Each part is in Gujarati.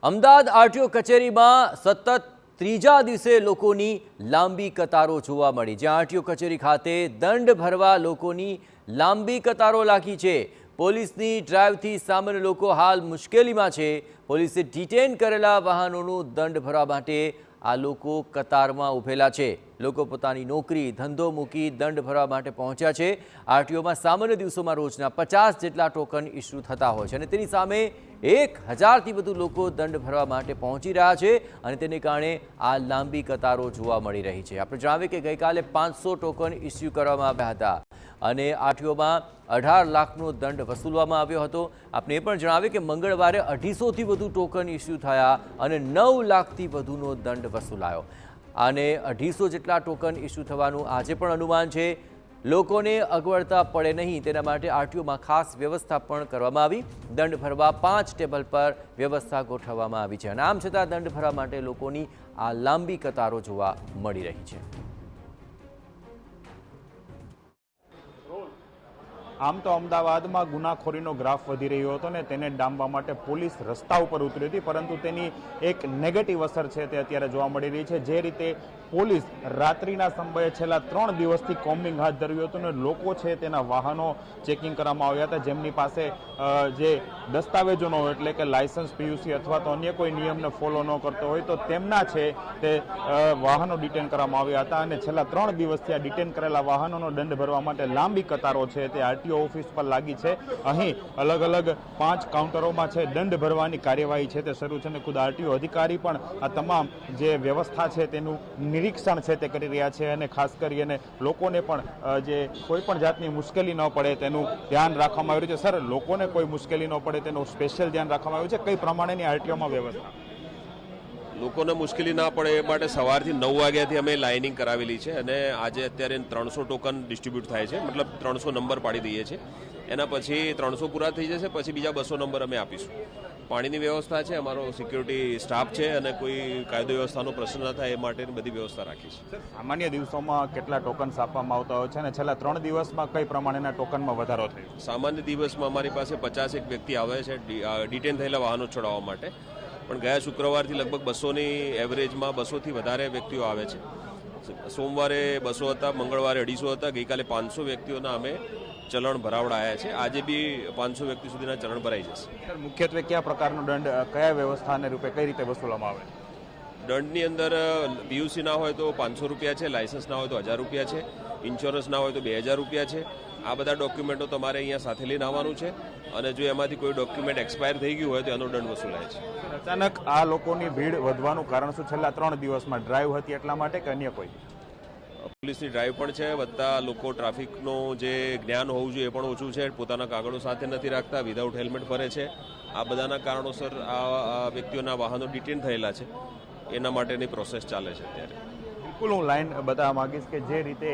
અમદાવાદ આરટીઓ કચેરીમાં સતત ત્રીજા દિવસે લોકોની લાંબી કતારો જોવા મળી, જ્યાં આરટીઓ કચેરી ખાતે દંડ ભરવા લોકોની લાંબી કતારો લાગી છે। પોલીસની ડ્રાઈવથી સામાન્ય લોકો હાલ મુશ્કેલીમાં છે। પોલીસે ડિટેન કરેલા વાહનોનું દંડ ભરવા માટે આ લોકો કતારમાં ઊભેલા છે। લોકો પોતાની નોકરી ધંધો મૂકી દંડ ભરવા માટે પહોંચ્યા છે। આરટીઓમાં સામાન્ય દિવસોમાં રોજના 50 જેટલા ટોકન ઇસ્યુ થતા હોય છે અને તેની સામે 1000થી વધુ લોકો દંડ ભરવા માટે પહોંચી રહ્યા છે અને તેને કારણે આ લાંબી કતારો જોવા મળી રહી છે। આપણે જણાવીએ કે ગઈકાલે 500 ટોકન ઇસ્યુ કરવામાં આવ્યા હતા અને આરટીઓમાં 18 લાખનો દંડ વસૂલવામાં આવ્યો હતો। આપણે એ પણ જણાવીએ કે મંગળવારે 250થી વધુ ટોકન ઇસ્યુ થયા અને 9 લાખથી વધુનો દંડ વસૂલાયો અને 250 જેટલા ટોકન ઇસ્યુ થવાનું આજે પણ અનુમાન છે। લોકોને અગવડતા પડે નહીં તેના માટે આરટીઓમાં ખાસ વ્યવસ્થા પણ કરવામાં આવી। દંડ ભરવા 5 ટેબલ પર વ્યવસ્થા ગોઠવવામાં આવી છે અને આમ છતાં દંડ ભરવા માટે લોકોની આ લાંબી કતારો જોવા મળી રહી છે। આમ તો અમદાવાદમાં ગુનાખોરીનો ગ્રાફ વધી રહ્યો હતો ને તેને ડામવા માટે પોલીસ રસ્તા ઉપર ઉતરી હતી, પરંતુ તેની એક નેગેટિવ અસર છે તે અત્યારે જોવા મળી રહી છે। જે રીતે પોલીસ રાત્રિના સમયે છેલ્લા 3 દિવસથી કોમ્બિંગ હાથ ધર્યું હતું ને લોકો છે તેના વાહનો ચેકિંગ કરવામાં આવ્યા હતા, જેમની પાસે જે દસ્તાવેજો ન હોય એટલે કે લાયસન્સ, પીયુસી અથવા તો અન્ય કોઈ નિયમને ફોલો ન કરતો હોય તો તેમના છે તે વાહનો ડિટેન કરવામાં આવ્યા હતા અને છેલ્લા 3 દિવસથી આ ડિટેન કરેલા વાહનોનો દંડ ભરવા માટે લાંબી કતારો છે તે આરટીઓ ઓફિસ પર લાગી છે। અહીં અલગ અલગ 5 કાઉન્ટરોમાં છે દંડ ભરવાની કાર્યવાહી છે તે શરૂ છે અને ખુદ આરટીઓ અધિકારી પણ આ તમામ જે વ્યવસ્થા છે તેનું નિરીક્ષણ છે તે કરી રહ્યા છે અને ખાસ કરીને લોકોને પણ જે કોઈ પણ જાતની મુશ્કેલી ન પડે તેનું ધ્યાન રાખવામાં આવ્યું છે। સર, લોકોને કોઈ મુશ્કેલી ન પડે તેનું સ્પેશિયલ ધ્યાન રાખવામાં આવ્યું છે, કઈ પ્રમાણેની આરટીઓમાં વ્યવસ્થા? લોકોને મુશ્કેલી ના પડે એ માટે સવારથી 9 વાગ્યાથી અમે લાઇનિંગ કરાવેલી છે અને આજે અત્યારે 300 ટોકન ડિસ્ટ્રીબ્યુટ થાય છે, મતલબ 300 નંબર પાડી દઈએ છીએ। એના પછી 300 પૂરા થઈ જશે, પછી બીજા 200 નંબર અમે આપીશું। પાણીની વ્યવસ્થા છે, અમારો સિક્યુરિટી સ્ટાફ છે અને કોઈ કાયદો વ્યવસ્થાનો પ્રશ્ન ન થાય એ માટેની બધી વ્યવસ્થા રાખી છે। સામાન્ય દિવસોમાં કેટલા ટોકન્સ આપવામાં આવતા હોય છે અને છેલ્લા 3 દિવસમાં કઈ પ્રમાણેના ટોકનમાં વધારો થયો? સામાન્ય દિવસમાં અમારી પાસે 51 વ્યક્તિ આવે છે ડિટેન થયેલા વાહનો છોડાવવા માટે, પણ ગયા શુક્રવારથી લગભગ 200ની એવરેજમાં 200થી વધારે વ્યક્તિઓ આવે છે। સોમવારે 200 હતા, મંગળવારે 250 હતા, ગઈકાલે 500 વ્યક્તિઓના અમે ચલણ ભરાવડાયા છે। આજે બી 500 વ્યક્તિ સુધીના ચલણ ભરાઈ જશે। મુખ્યત્વે કયા પ્રકારનો દંડ કયા વ્યવસ્થાને રૂપે કઈ રીતે વસૂલવામાં આવે? દંડની અંદર પીયુસી ના હોય તો 500 રૂપિયા છે, લાયસન્સ ના હોય તો 1000 રૂપિયા છે, ઇન્સ્યોરન્સ ના હોય તો 2000 રૂપિયા છે। આ બધા ડોક્યુમેન્ટો તમારે અહીંયા સાથે લઈને આવવાનું છે અને જો એમાંથી કોઈ ડોક્યુમેન્ટ એક્સપાયર થઈ ગયું હોય તો એનો દંડ વસૂલાય છે। અચાનક આ લોકોની ભીડ વધવાનું કારણ શું? છેલ્લા 3 દિવસમાં ડ્રાઈવ હતી એટલા માટે કે અન્ય કોઈ? પોલીસની ડ્રાઈવ પણ છે, બધા લોકો ટ્રાફિકનું જે જ્ઞાન હોવું જોઈએ એ પણ ઓછું છે, પોતાના કાગળો સાથે નથી રાખતા, વિધાઉટ હેલ્મેટ ફરે છે। આ બધાના કારણોસર આ વ્યક્તિઓના વાહનો ડિટેન થયેલા છે, એના માટેની પ્રોસેસ ચાલે છે અત્યારે। બિલકુલ, હું લાઈન બતાવવા માંગીશ કે જે રીતે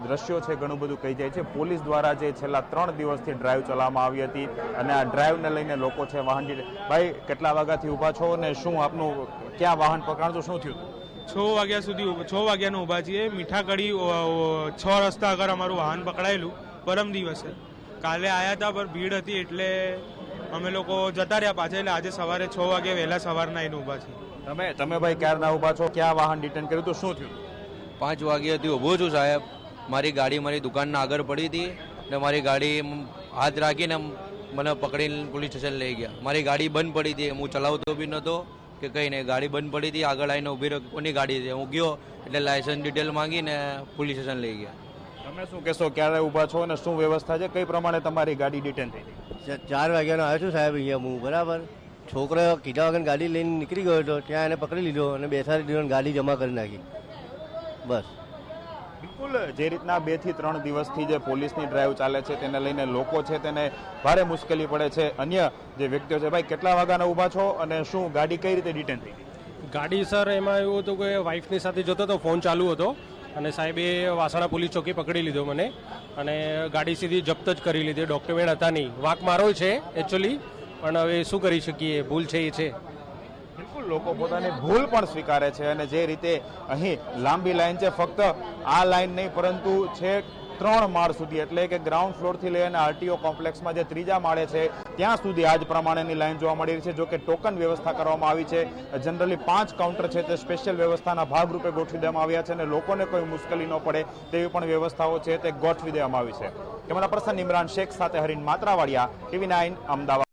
દ્રશ્યો છે ઘણું બધું કહી જાય છે। પોલીસ દ્વારા જે છેલ્લા 3 દિવસથી ડ્રાઈવ ચલાવવામાં આવી હતી અને આ ડ્રાઈવને લઈને લોકો છે વાહન ભાઈ કેટલા વાગ્યાથી ઊભા છો અને શું આપનું ક્યાં વાહન પકડાણું, શું થયું? 6 વાગ્યા સુધી 6 વાગ્યાનો ઊભા છીએ। મીઠાકડી 6 રસ્તા આગળ અમારું વાહન પકડાયેલું પરમ દિવસે। કાલે આવ્યા હતા પર ભીડ હતી એટલે અમે લોકો જતા રહ્યા પાછા, એટલે આજે સવારે 6 વાગે વહેલા સવારના આવીને ઊભા છીએ। તમે ભાઈ ક્યારના ઊભા છો, ક્યાં વાહન ડિટેન કર્યું તો શું થયું? 5 વાગ્યાથી ઊભો છું સાહેબ। મારી ગાડી મારી દુકાનના આગળ પડી હતી ને મારી ગાડી હાથ રાખીને મને પકડીને પોલીસ સ્ટેશન લઈ ગયા। મારી ગાડી બંધ પડી હતી, હું ચલાવતો બી નહોતો કે કંઈ નહીં, ગાડી બંધ પડી હતી, આગળ આવીને ઊભી રહી કોની ગાડી છે, હું ગયો એટલે લાયસન્સ ડિટેલ માંગીને પોલીસ સ્ટેશન લઈ ગયા। તમે શું કહેશો, ક્યારે ઊભા છો અને શું વ્યવસ્થા છે, કઈ પ્રમાણે તમારી ગાડી ડિટેન થઈ? 4 વાગ્યાનો આવ્યો છું સાહેબ અહીંયા હું, બરાબર। છોકરો કીધા વગર ગાડી લઈને નીકળી ગયો હતો, ત્યાં એને પકડી લીધો અને બેસાડી દીધો, ગાડી જમા કરી નાખી, બસ। બિલકુલ, જે રીતના 2 થી 3 દિવસથી જે પોલીસની ડ્રાઈવ ચાલે છે તેને લઈને લોકો છે તેને ભારે મુશ્કેલી પડે છે। અન્ય જે વ્યક્તિઓ છે, ભાઈ કેટલા વાગ્યાના ઊભા છો અને શું ગાડી કઈ રીતે ડિટેન થઈ? ગાડી સર એમાં એવું હતું કે વાઈફની સાથે જતો હતો, ફોન ચાલુ હતો અને સાહેબે વાસણા પોલીસ ચોકી પકડી લીધો મને અને ગાડી સીધી જપ્ત જ કરી લીધી, ડોક્યુમેન્ટ હતા નહીં। વાંક મારો છે એકચ્યુઅલી, પણ હવે શું કરી શકીએ, ભૂલ છે એ છે। બિલકુલ, લોકો પોતાની ભૂલ પણ સ્વીકારે છે અને જે રીતે અહીં લાંબી લાઈન છે, ફક્ત આ લાઈન નહીં પરંતુ છે 3 માળ સુધી, એટલે કે ગ્રાઉન્ડ ફ્લોરથી લઈને આરટીઓ કોમ્પ્લેક્સમાં જે 3જા માળે છે ત્યાં સુધી આ જ પ્રમાણેની લાઈન જોવા મળી રહી છે. જો કે ટોકન વ્યવસ્થા કરવામાં આવી છે. જનરલી 5 કાઉન્ટર છે તે સ્પેશિયલ વ્યવસ્થાના ભાગરૂપે ગોઠવી દેવામાં આવ્યા છે અને લોકોને કોઈ મુશ્કેલી ન પડે તેવી પણ વ્યવસ્થાઓ છે તે ગોઠવી દેવામાં આવી છે. કેમેરા પર્સન ઇમરાન શેખ સાથે હરીન માત્રાવાડિયા, TV9 અમદાવાદ.